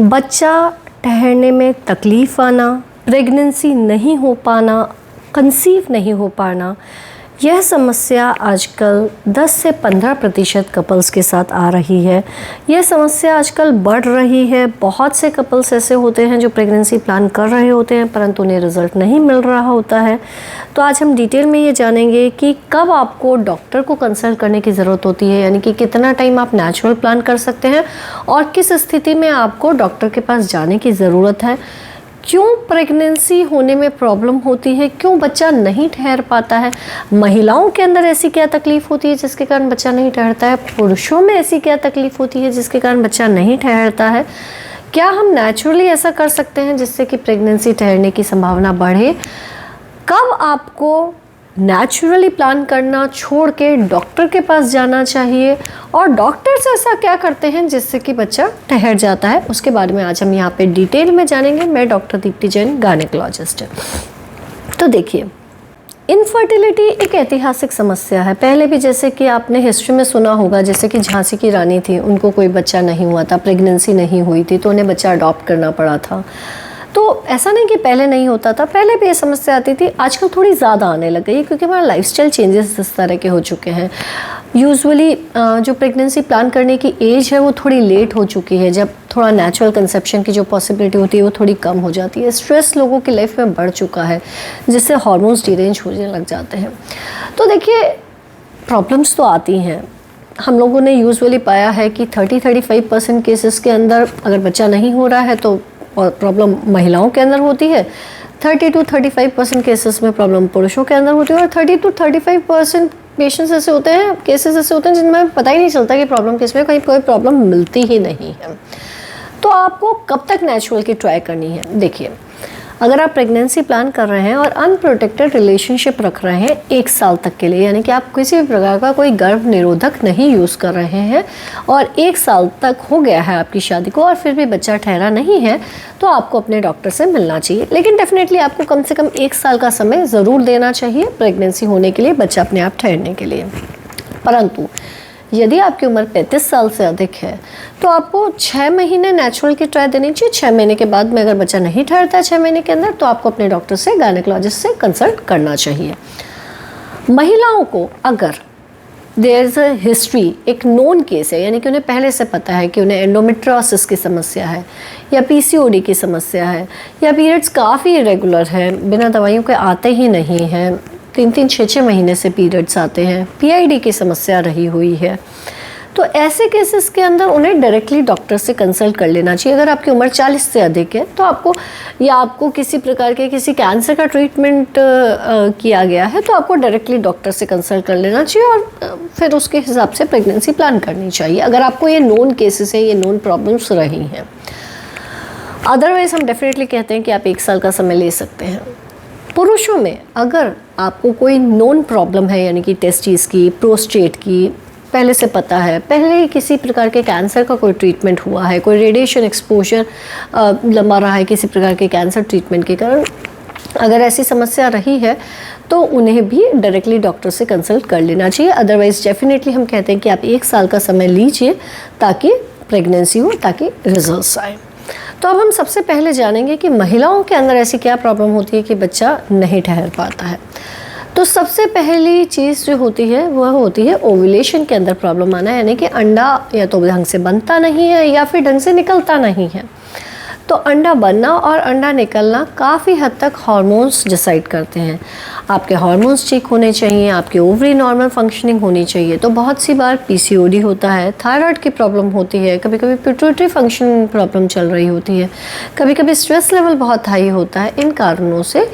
बच्चा ठहरने में तकलीफ़ आना, प्रेगनेंसी नहीं हो पाना, कंसीव नहीं हो पाना, यह समस्या आजकल 10 से 15% कपल्स के साथ आ रही है। यह समस्या आजकल बढ़ रही है। बहुत से कपल्स ऐसे होते हैं जो प्रेगनेंसी प्लान कर रहे होते हैं परंतु उन्हें रिज़ल्ट नहीं मिल रहा होता है। तो आज हम डिटेल में ये जानेंगे कि कब आपको डॉक्टर को कंसल्ट करने की ज़रूरत होती है, यानी कि कितना टाइम आप नेचुरल प्लान कर सकते हैं और किस स्थिति में आपको डॉक्टर के पास जाने की ज़रूरत है, क्यों प्रेगनेंसी होने में प्रॉब्लम होती है, क्यों बच्चा नहीं ठहर पाता है, महिलाओं के अंदर ऐसी क्या तकलीफ़ होती है जिसके कारण बच्चा नहीं ठहरता है, पुरुषों में ऐसी क्या तकलीफ़ होती है जिसके कारण बच्चा नहीं ठहरता है, क्या हम नेचुरली ऐसा कर सकते हैं जिससे कि प्रेगनेंसी ठहरने की संभावना बढ़े, कब आपको नेचुरली प्लान करना छोड़ के डॉक्टर के पास जाना चाहिए और डॉक्टर्स ऐसा क्या करते हैं जिससे कि बच्चा ठहर जाता है, उसके बारे में आज हम यहाँ पे डिटेल में जानेंगे। मैं डॉक्टर दीप्ति जैन, गायनेकोलॉजिस्ट। तो देखिए, इनफर्टिलिटी एक ऐतिहासिक समस्या है। पहले भी जैसे कि आपने हिस्ट्री में सुना होगा, जैसे कि झांसी की रानी थी, उनको कोई बच्चा नहीं हुआ था, प्रेगनेंसी नहीं हुई थी तो उन्हें बच्चा अडॉप्ट करना पड़ा था। तो ऐसा नहीं कि पहले नहीं होता था, पहले भी ये समस्या आती थी। आजकल थोड़ी ज़्यादा आने लग गई है क्योंकि हमारा लाइफस्टाइल चेंजेस इस तरह के हो चुके हैं। यूजुअली जो प्रेगनेंसी प्लान करने की एज है वो थोड़ी लेट हो चुकी है, जब थोड़ा नेचुरल कंसेप्शन की जो पॉसिबिलिटी होती है वो थोड़ी कम हो जाती है। स्ट्रेस लोगों की लाइफ में बढ़ चुका है जिससे हार्मोन्स डिरेंज होने लग जाते हैं। तो देखिए, प्रॉब्लम्स तो आती हैं। हम लोगों ने यूजुअली पाया है कि 30-35% केसेस के अंदर अगर बच्चा नहीं हो रहा है तो और प्रॉब्लम महिलाओं के अंदर होती है, 30-35% केसेस में प्रॉब्लम पुरुषों के अंदर होती है और 30-35% पेशेंट्स ऐसे होते हैं, केसेस ऐसे होते हैं जिनमें पता ही नहीं चलता कि प्रॉब्लम किस में, कहीं कोई प्रॉब्लम मिलती ही नहीं है। तो आपको कब तक नेचुरल की ट्राई करनी है? देखिए, अगर आप प्रेगनेंसी प्लान कर रहे हैं और अनप्रोटेक्टेड रिलेशनशिप रख रहे हैं 1 साल तक के लिए, यानी कि आप किसी भी प्रकार का कोई गर्भ निरोधक नहीं यूज़ कर रहे हैं और 1 साल तक हो गया है आपकी शादी को और फिर भी बच्चा ठहरा नहीं है, तो आपको अपने डॉक्टर से मिलना चाहिए। लेकिन डेफिनेटली आपको कम से कम 1 साल का समय ज़रूर देना चाहिए प्रेगनेंसी होने के लिए, बच्चा अपने आप ठहरने के लिए। परंतु यदि आपकी उम्र 35 साल से अधिक है तो आपको 6 महीने नेचुरल की ट्राई देनी चाहिए। 6 महीने के बाद में अगर बच्चा नहीं ठहरता है 6 महीने के अंदर, तो आपको अपने डॉक्टर से, गायनेकोलॉजिस्ट से कंसल्ट करना चाहिए। महिलाओं को अगर देयर इज़ अ हिस्ट्री, एक नोन केस है, यानी कि उन्हें पहले से पता है कि उन्हें एंडोमेट्रियोसिस की समस्या है या पीसीओडी की समस्या है या पीरियड्स काफ़ी इरेगुलर है, बिना दवाइयों के आते ही नहीं हैं, 3-3, 6-6 महीने से पीरियड्स आते हैं, पीआईडी की समस्या रही हुई है, तो ऐसे केसेस के अंदर उन्हें डायरेक्टली डॉक्टर से कंसल्ट कर लेना चाहिए। अगर आपकी उम्र 40 से अधिक है तो आपको किसी प्रकार के किसी कैंसर का ट्रीटमेंट किया गया है तो आपको डायरेक्टली डॉक्टर से कंसल्ट कर लेना चाहिए और फिर उसके हिसाब से प्रेगनेंसी प्लान करनी चाहिए, अगर आपको ये नोन केसेस हैं, ये नोन प्रॉब्लम्स रही हैं। अदरवाइज़ हम डेफिनेटली कहते हैं कि आप 1 साल का समय ले सकते हैं। पुरुषों में अगर आपको कोई नोन प्रॉब्लम है, यानी कि टेस्टिस की, प्रोस्टेट की, पहले से पता है, पहले ही किसी प्रकार के कैंसर का कोई ट्रीटमेंट हुआ है, कोई रेडिएशन एक्सपोजर लंबा रहा है किसी प्रकार के कैंसर ट्रीटमेंट के कारण, अगर ऐसी समस्या रही है तो उन्हें भी डायरेक्टली डॉक्टर से कंसल्ट कर लेना चाहिए। अदरवाइज़ डेफिनेटली हम कहते हैं कि आप 1 साल का समय लीजिए ताकि प्रेगनेंसी हो, ताकि रिजल्ट्स आए। तो अब हम सबसे पहले जानेंगे कि महिलाओं के अंदर ऐसी क्या प्रॉब्लम होती है कि बच्चा नहीं ठहर पाता है। तो सबसे पहली चीज़ जो होती है वह होती है ओव्यूलेशन के अंदर प्रॉब्लम आना, यानी कि अंडा या तो ढंग से बनता नहीं है या फिर ढंग से निकलता नहीं है। तो अंडा बनना और अंडा निकलना काफ़ी हद तक हार्मोन्स डिसाइड करते हैं। आपके हार्मोन्स ठीक होने चाहिए, आपकी ओवरी नॉर्मल फंक्शनिंग होनी चाहिए। तो बहुत सी बार पीसीओडी होता है, थायराइड की प्रॉब्लम होती है, कभी कभी पिट्यूटरी फंक्शन प्रॉब्लम चल रही होती है, कभी कभी स्ट्रेस लेवल बहुत हाई होता है। इन कारणों से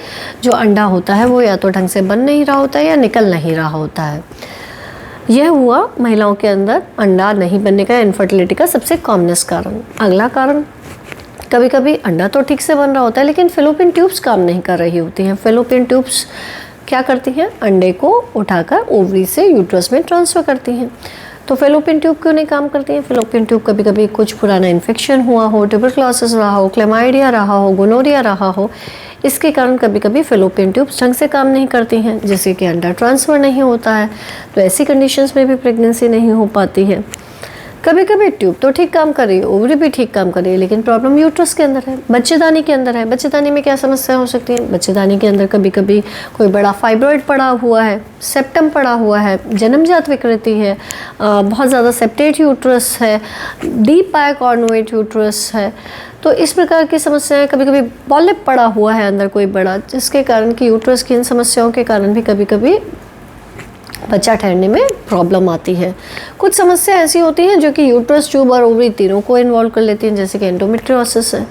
जो अंडा होता है वो या तो ढंग से बन नहीं रहा होता है या निकल नहीं रहा होता है। यह हुआ महिलाओं के अंदर अंडा नहीं बनने का, इनफर्टिलिटी का सबसे कॉमनेस्ट कारण। अगला कारण, कभी कभी अंडा तो ठीक से बन रहा होता है लेकिन फेलोपियन ट्यूब्स काम नहीं कर रही होती हैं। फेलोपियन ट्यूब्स क्या करती हैं? अंडे को उठाकर ओवरी से यूट्रस में ट्रांसफ़र करती हैं। तो फेलोपियन ट्यूब क्यों नहीं काम करती हैं? फेलोपियन ट्यूब कभी कभी कुछ पुराना इन्फेक्शन हुआ हो, ट्यूबरक्लोसिस रहा हो, क्लेमाइडिया रहा हो, गोनोरिया रहा हो, इसके कारण कभी कभी फेलोपियन ट्यूब्स ढंग से काम नहीं करती हैं, जिससे कि अंडा ट्रांसफ़र नहीं होता है। तो ऐसी कंडीशंस में भी प्रेगनेंसी नहीं हो पाती है। कभी कभी ट्यूब तो ठीक काम कर रही है, ओवरी भी ठीक काम कर रही है, लेकिन प्रॉब्लम यूट्रस के अंदर है, बच्चेदानी के अंदर है। बच्चेदानी में क्या समस्या हो सकती है? बच्चेदानी के अंदर कभी कभी कोई बड़ा फाइब्रॉइड पड़ा हुआ है, सेप्टम पड़ा हुआ है, जन्मजात विकृति है, बहुत ज़्यादा सेप्टेट यूट्रस है, डीप बायकॉर्नुएट यूट्रस है। तो इस प्रकार की समस्याएं, कभी कभी पॉलिप पड़ा हुआ है अंदर कोई बड़ा, जिसके कारण कि यूट्रस की इन समस्याओं के कारण भी कभी कभी बच्चा ठहरने में प्रॉब्लम आती है। कुछ समस्या ऐसी होती हैं जो कि यूट्रस, ट्यूब और ओवरी तीनों को इन्वॉल्व कर लेती हैं, जैसे कि एंडोमेट्रियोसिस है।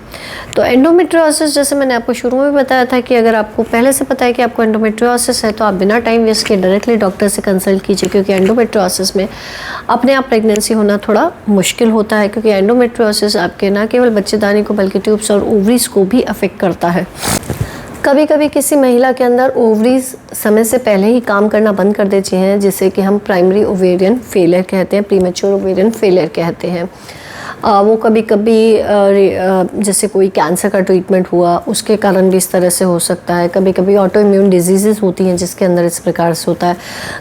तो एंडोमेट्रियोसिस, जैसे मैंने आपको शुरू में बताया था कि अगर आपको पहले से पता है कि आपको एंडोमेट्रियोसिस है तो आप बिना टाइम वेस्ट किए डायरेक्टली डॉक्टर से कंसल्ट कीजिए, क्योंकि एंडोमेट्रियोसिस में अपने आप प्रेगनेंसी होना थोड़ा मुश्किल होता है, क्योंकि एंडोमेट्रियोसिस आपके न केवल बच्चेदानी को बल्कि ट्यूब्स और ओवरीज को भी अफेक्ट करता है। कभी कभी किसी महिला के अंदर ओवरीज समय से पहले ही काम करना बंद कर देती हैं, जिसे कि हम प्राइमरी ओवेरियन फेलियर कहते हैं, प्रीमेच्योर ओवेरियन फेलियर कहते हैं। वो कभी कभी जैसे कोई कैंसर का ट्रीटमेंट हुआ उसके कारण भी इस तरह से हो सकता है। कभी कभी ऑटो इम्यून डिजीज़ होती हैं जिसके अंदर इस प्रकार से होता है।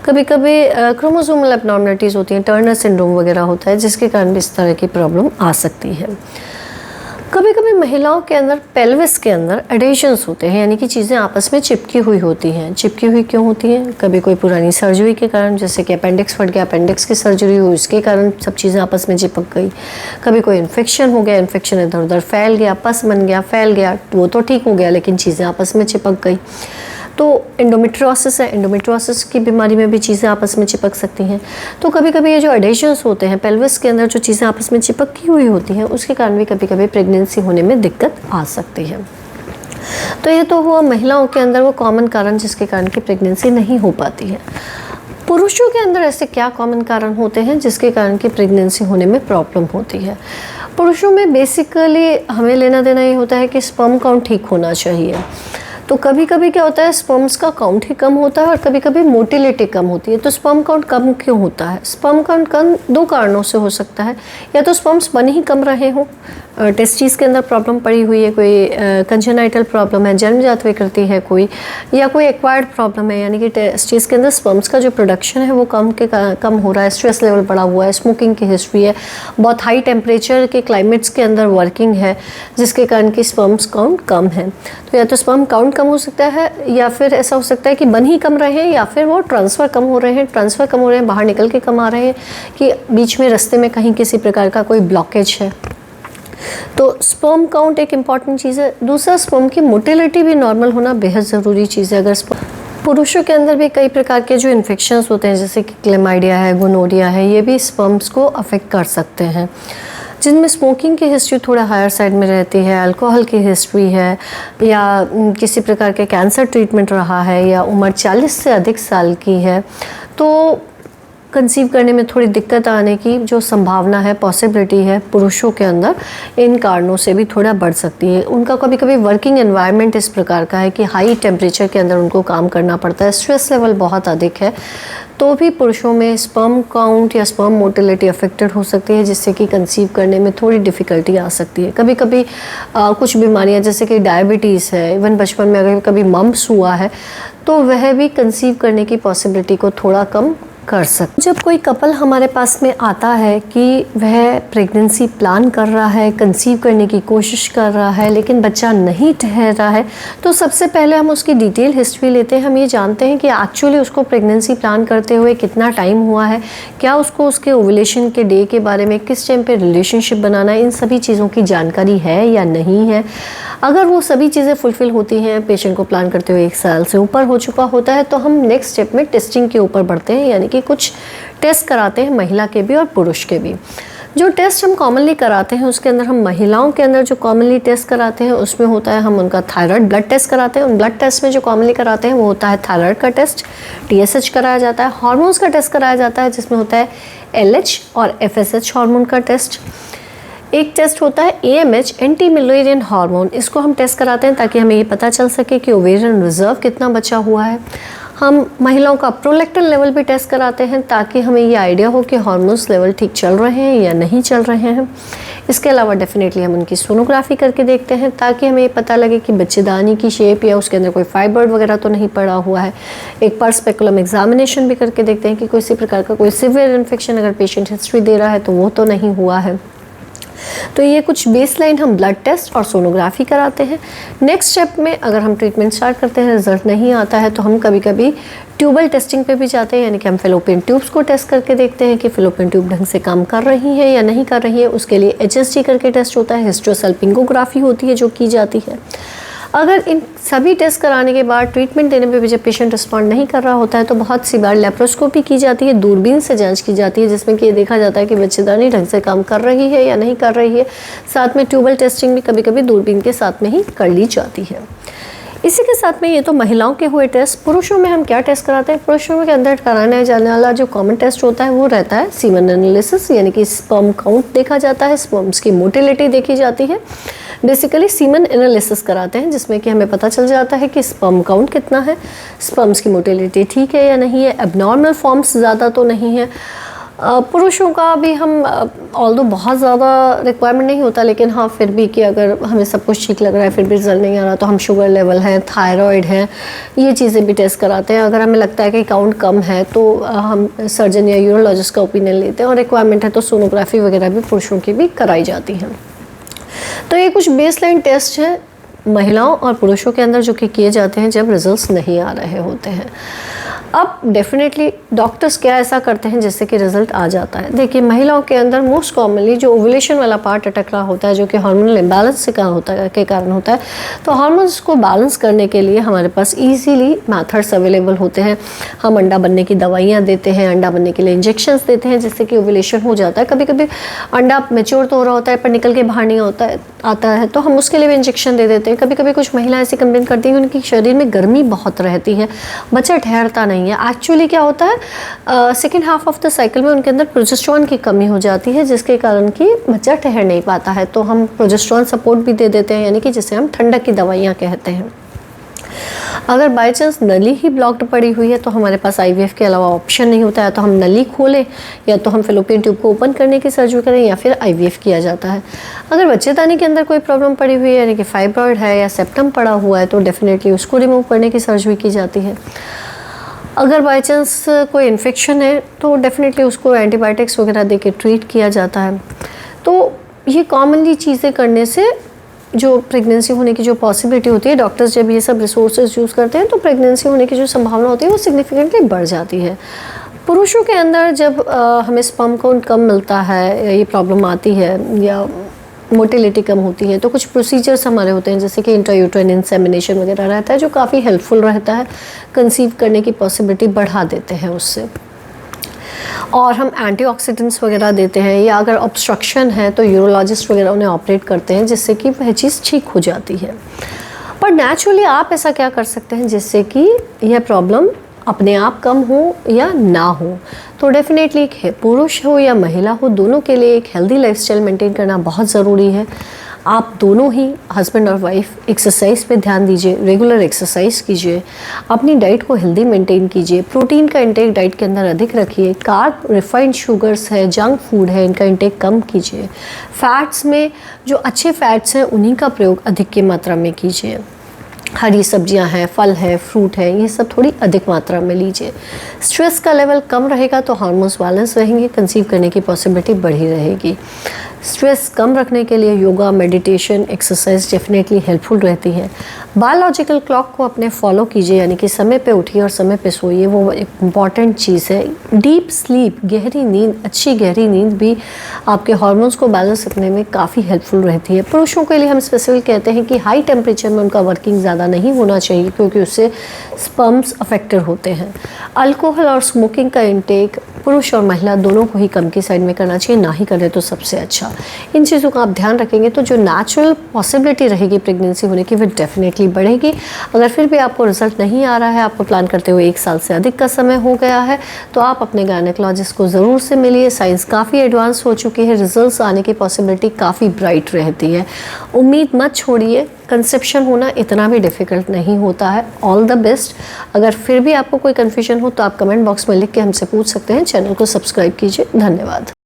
कभी कभी क्रोमोसोमल एब्नॉर्मलिटीज़ होती हैं, टर्नर सिंड्रोम वगैरह होता है, जिसके कारण भी इस तरह की प्रॉब्लम आ सकती है। कभी कभी महिलाओं के अंदर पेल्विस के अंदर एडेशंस होते हैं, यानी कि चीज़ें आपस में चिपकी हुई होती हैं। चिपकी हुई क्यों होती हैं? कभी कोई पुरानी सर्जरी के कारण, जैसे कि अपेंडिक्स फट गया, अपेंडिक्स की सर्जरी हुई, उसके कारण सब चीज़ें आपस में चिपक गई। कभी कोई इन्फेक्शन हो गया, इन्फेक्शन इधर उधर फैल गया, पस बन गया, फैल गया, वो तो ठीक हो गया लेकिन चीज़ें आपस में चिपक गई। तो एंडोमेट्रियोसिस है, एंडोमेट्रियोसिस की बीमारी में भी चीज़ें आपस में चिपक सकती हैं। तो कभी कभी ये जो एडेशंस होते हैं पेल्विस के अंदर, जो चीज़ें आपस में चिपकी हुई होती हैं, उसके कारण भी कभी कभी प्रेगनेंसी होने में दिक्कत आ सकती है। तो ये तो हुआ महिलाओं के अंदर वो कॉमन कारण जिसके कारण की प्रेगनेंसी नहीं हो पाती है। पुरुषों के अंदर ऐसे क्या कॉमन कारण होते हैं जिसके कारण की प्रेगनेंसी होने में प्रॉब्लम होती है? पुरुषों में बेसिकली हमें लेना देना ये होता है कि स्पर्म काउंट ठीक होना चाहिए। तो कभी कभी क्या होता है, स्पर्म्स का काउंट ही कम होता है और कभी कभी मोटिलिटी कम होती है। तो स्पर्म काउंट कम क्यों होता है? स्पर्म काउंट कम दो कारणों से हो सकता है। या तो स्पर्म्स बन ही कम रहे हों, टेस्टिस के अंदर प्रॉब्लम पड़ी हुई है, कोई कंजेनाइटल प्रॉब्लम है, जन्मजात विकृति है कोई, या कोई एक्वायर्ड प्रॉब्लम है, यानी कि टेस्टिस के अंदर स्पर्म्स का जो प्रोडक्शन है वो कम हो रहा है, स्ट्रेस लेवल बढ़ा हुआ है, स्मोकिंग की हिस्ट्री है, बहुत हाई टेम्परेचर के क्लाइमेट्स के अंदर वर्किंग है, जिसके कारण कि स्पर्म्स काउंट कम है। तो या तो स्पर्म काउंट कम हो सकता है, या फिर ऐसा हो सकता है कि बन ही कम रहे हैं, या फिर वो ट्रांसफ़र कम हो रहे हैं, बाहर निकल के कम आ रहे हैं, कि बीच में रास्ते में कहीं किसी प्रकार का कोई ब्लॉकेज है। तो स्पर्म काउंट एक इम्पॉर्टेंट चीज़ है। दूसरा, स्पर्म की मोटिलिटी भी नॉर्मल होना बेहद ज़रूरी चीज़ है। अगर पुरुषों के अंदर भी कई प्रकार के जो इन्फेक्शंस होते हैं, जैसे कि क्लेमाइडिया है, गोनोरिया है, ये भी स्पर्म्स को अफेक्ट कर सकते हैं। जिनमें स्मोकिंग की हिस्ट्री थोड़ा हायर साइड में रहती है, अल्कोहल की हिस्ट्री है, या किसी प्रकार के कैंसर ट्रीटमेंट रहा है, या उम्र 40 से अधिक साल की है, तो कंसीव करने में थोड़ी दिक्कत आने की जो संभावना है, पॉसिबिलिटी है, पुरुषों के अंदर इन कारणों से भी थोड़ा बढ़ सकती है। उनका कभी कभी वर्किंग एनवायरनमेंट इस प्रकार का है कि हाई टेम्परेचर के अंदर उनको काम करना पड़ता है, स्ट्रेस लेवल बहुत अधिक है, तो भी पुरुषों में स्पर्म काउंट या स्पर्म मोटिलिटी अफेक्टेड हो सकती है, जिससे कि कंसीव करने में थोड़ी डिफ़िकल्टी आ सकती है। कभी कभी कुछ बीमारियां जैसे कि डायबिटीज़ है, इवन बचपन में अगर कभी मम्प्स हुआ है तो वह भी कंसीव करने की पॉसिबिलिटी को थोड़ा कम कर सकते। जब कोई कपल हमारे पास में आता है कि वह प्रेगनेंसी प्लान कर रहा है, कंसीव करने की कोशिश कर रहा है, लेकिन बच्चा नहीं ठहर रहा है, तो सबसे पहले हम उसकी डिटेल हिस्ट्री लेते हैं। हम ये जानते हैं कि एक्चुअली उसको प्रेगनेंसी प्लान करते हुए कितना टाइम हुआ है, क्या उसको उसके ओवुलेशन के डे के बारे में, किस टाइम पे रिलेशनशिप बनाना है, इन सभी चीज़ों की जानकारी है या नहीं है। अगर वो सभी चीज़ें फुलफ़िल होती हैं, पेशेंट को प्लान करते हुए 1 साल से ऊपर हो चुका होता है, तो हम नेक्स्ट स्टेप में टेस्टिंग के ऊपर बढ़ते हैं, यानी कि कुछ टेस्ट कराते हैं, महिला के भी और पुरुष के भी। जो टेस्ट हम कॉमनली कराते हैं उसके अंदर हम महिलाओं के अंदर जो कॉमनली टेस्ट कराते हैं उसमें होता है, हम उनका थायराइड ब्लड टेस्ट कराते हैं। उन ब्लड टेस्ट में जो कॉमनली कराते हैं वो होता है थायराइड का टेस्ट, TSH कराया जाता है, हार्मोन्स का टेस्ट कराया जाता है जिसमें होता है LH और FSH हार्मोन का टेस्ट। एक टेस्ट होता है AMH एंटी मिलेरियन हार्मोन, इसको हम टेस्ट कराते हैं ताकि हमें ये पता चल सके कि ओवेरियन रिजर्व कितना बचा हुआ है। हम महिलाओं का प्रोलैक्टिन लेवल भी टेस्ट कराते हैं ताकि हमें ये आइडिया हो कि हार्मोन्स लेवल ठीक चल रहे हैं या नहीं चल रहे हैं। इसके अलावा डेफिनेटली हम उनकी सोनोग्राफी करके देखते हैं ताकि हमें पता लगे कि बच्चेदानी की शेप या उसके अंदर कोई फाइब्रॉइड वगैरह तो नहीं पड़ा हुआ है। एक पर स्पेकुलम एग्जामिनेशन भी करके देखते हैं कि किसी प्रकार का कोई सीवियर इन्फेक्शन अगर पेशेंट हिस्ट्री दे रहा है तो वो तो नहीं हुआ है। तो ये कुछ बेसलाइन हम ब्लड टेस्ट और सोनोग्राफी कराते हैं। नेक्स्ट स्टेप में अगर हम ट्रीटमेंट स्टार्ट करते हैं, रिजल्ट नहीं आता है, तो हम कभी कभी ट्यूबल टेस्टिंग पे भी जाते हैं, यानी कि हम फेलोपियन ट्यूब्स को टेस्ट करके देखते हैं कि फेलोपियन ट्यूब ढंग से काम कर रही है या नहीं कर रही है। उसके लिए HSG करके टेस्ट होता है, हिस्ट्रोसल्पिंगोग्राफी होती है जो की जाती है। अगर इन सभी टेस्ट कराने के बाद ट्रीटमेंट देने पे भी जब पेशेंट रिस्पॉन्ड नहीं कर रहा होता है तो बहुत सी बार लेप्रोस्कोपी की जाती है, दूरबीन से जांच की जाती है, जिसमें कि ये देखा जाता है कि बच्चेदानी ढंग से काम कर रही है या नहीं कर रही है। साथ में ट्यूबल टेस्टिंग भी कभी कभी दूरबीन के साथ में ही कर ली जाती है। इसी के साथ में ये तो महिलाओं के हुए टेस्ट। पुरुषों में हम क्या टेस्ट कराते हैं? पुरुषों के अंदर कराने जाने वाला जो कॉमन टेस्ट होता है वो रहता है सीमन एनालिसिस, यानी कि स्पर्म काउंट देखा जाता है, स्पर्म्स की मोटिलिटी देखी जाती है। बेसिकली सीमन एनालिसिस कराते हैं जिसमें कि हमें पता चल जाता है कि स्पर्म काउंट कितना है, स्पर्म्स की मोटिलिटी ठीक है या नहीं है, एबनॉर्मल फॉर्म्स ज़्यादा तो नहीं है। पुरुषों का भी हम ऑल्दो बहुत ज़्यादा रिक्वायरमेंट नहीं होता, लेकिन हाँ फिर भी कि अगर हमें सब कुछ ठीक लग रहा है फिर भी रिजल्ट नहीं आ रहा तो हम शुगर लेवल है, थायराइड है, ये चीज़ें भी टेस्ट कराते हैं। अगर हमें लगता है कि काउंट कम है तो हम सर्जन या यूरोलॉजिस्ट का ओपिनियन लेते हैं, और रिक्वायरमेंट है तो सोनोग्राफी वगैरह भी पुरुषों की भी कराई जाती है। तो ये कुछ बेसलाइन टेस्ट हैं महिलाओं और पुरुषों के अंदर जो कि किए जाते हैं जब रिजल्ट्स नहीं आ रहे होते हैं। अब डेफिनेटली डॉक्टर्स क्या ऐसा करते हैं जिससे कि रिजल्ट आ जाता है? देखिए, महिलाओं के अंदर मोस्ट कॉमनली जो ओवुलेशन वाला पार्ट अटक रहा होता है जो कि हार्मोनल इम्बैलेंस के कारण होता है, तो हार्मोन्स को बैलेंस करने के लिए हमारे पास ईजीली मैथड्स अवेलेबल होते हैं। हम अंडा बनने की दवाइयाँ देते हैं, अंडा बनने के लिए इंजेक्शंस देते हैं जिससे कि ओवुलेशन हो जाता है। कभी कभी अंडा मैच्योर तो हो रहा होता है पर निकल के बाहर नहीं आता है तो हम उसके लिए भी इंजेक्शन दे देते हैं। कभी कभी कुछ महिलाएं ऐसी कंप्लेन करती हैं उनकी शरीर में गर्मी बहुत रहती है, बच्चा ठहरता नहीं है। एक्चुअली क्या होता है, second half of the cycle में उनके अंदर प्रोजेस्टेरॉन की कमी हो जाती है जिसके कारण कि बच्चा ठहर नहीं पाता है, तो हम प्रोजेस्टेरॉन सपोर्ट भी दे देते हैं, यानी कि जिसे हम ठंडक की दवाइयाँ कहते हैं। अगर बाय चांस नली ही ब्लॉक्ड पड़ी हुई है तो हमारे पास IVF के अलावा ऑप्शन नहीं होता है, तो हम नली खोलें या तो हम फेलोपियन ट्यूब को ओपन करने की सर्जरी करें या फिर IVF किया जाता है। अगर बच्चेदानी के अंदर कोई प्रॉब्लम पड़ी हुई है, यानी कि फाइब्रॉइड है या सेप्टम पड़ा हुआ है, तो डेफिनेटली उसको रिमूव करने की सर्जरी की जाती है। अगर बाय चांस कोई इन्फेक्शन है तो डेफिनेटली उसको एंटीबायोटिक्स वगैरह दे के ट्रीट किया जाता है। तो ये कॉमनली चीज़ें करने से जो प्रेगनेंसी होने की जो पॉसिबिलिटी होती है, डॉक्टर्स जब ये सब रिसोर्सेज यूज़ करते हैं तो प्रेगनेंसी होने की जो संभावना होती है वो सिग्निफिकेंटली बढ़ जाती है। पुरुषों के अंदर जब हमें स्पर्म काउंट कम मिलता है, ये प्रॉब्लम आती है या मोटिलिटी कम होती है, तो कुछ प्रोसीजर्स हमारे होते हैं जैसे कि इंट्रायूटेराइन इंसेमिनेशन वगैरह रहता है जो काफ़ी हेल्पफुल रहता है, कंसीव करने की पॉसिबिलिटी बढ़ा देते हैं उससे। और हम एंटीऑक्सीडेंट्स वगैरह देते हैं, या अगर ऑब्स्ट्रक्शन है तो यूरोलॉजिस्ट वगैरह उन्हें ऑपरेट करते हैं जिससे कि वह चीज़ ठीक हो जाती है। पर नेचुरली आप ऐसा क्या कर सकते हैं जिससे कि यह प्रॉब्लम अपने आप कम हो या ना हो? तो डेफिनेटली पुरुष हो या महिला हो, दोनों के लिए एक हेल्दी लाइफस्टाइल मेंटेन करना बहुत ज़रूरी है। आप दोनों ही हस्बैंड और वाइफ एक्सरसाइज पे ध्यान दीजिए, रेगुलर एक्सरसाइज कीजिए, अपनी डाइट को हेल्दी मेंटेन कीजिए, प्रोटीन का इंटेक डाइट के अंदर अधिक रखिए, कार्ब, रिफाइंड शुगर्स है, जंक फूड है, इनका इंटेक कम कीजिए, फैट्स में जो अच्छे फैट्स हैं उन्हीं का प्रयोग अधिक की मात्रा में कीजिए, हरी सब्जियां हैं, फल है, फ्रूट है, ये सब थोड़ी अधिक मात्रा में लीजिए। स्ट्रेस का लेवल कम रहेगा तो हार्मोन्स बैलेंस रहेंगे, कंसीव करने की पॉसिबिलिटी बढ़ी रहेगी। स्ट्रेस कम रखने के लिए yoga, meditation, exercise definitely helpful रहती है। बायोलॉजिकल क्लॉक को अपने फॉलो कीजिए, यानी कि समय पे उठिए और समय पे सोइए, वो एक इम्पॉर्टेंट चीज़ है। डीप स्लीप, गहरी नींद, अच्छी गहरी नींद भी आपके हार्मोन्स को बैलेंस रखने में काफ़ी हेल्पफुल रहती है। पुरुषों के लिए हम स्पेसिफिक कहते हैं कि हाई टेम्परेचर में उनका वर्किंग ज़्यादा नहीं होना चाहिए क्योंकि उससे स्पर्म्स अफेक्टेड होते हैं। अल्कोहल और स्मोकिंग का इंटेक पुरुष और महिला दोनों को ही कम की साइड में करना चाहिए, ना ही करें तो सबसे अच्छा। इन चीज़ों का आप ध्यान रखेंगे तो जो नेचुरल पॉसिबिलिटी रहेगी प्रेगनेंसी होने की वो डेफिनेटली बढ़ेगी। अगर फिर भी आपको रिजल्ट नहीं आ रहा है, आपको प्लान करते हुए 1 साल से अधिक का समय हो गया है, तो आप अपने गायनेकोलॉजिस्ट को ज़रूर से मिलिए। साइंस काफ़ी एडवांस हो चुकी है, रिजल्ट्स आने की पॉसिबिलिटी काफ़ी ब्राइट रहती है। उम्मीद मत छोड़िए, कंसेप्शन होना इतना भी डिफ़िकल्ट नहीं होता है। All the best. अगर फिर भी आपको कोई कन्फ्यूजन हो तो आप कमेंट बॉक्स में लिख के हमसे पूछ सकते हैं। चैनल को सब्सक्राइब कीजिए। धन्यवाद।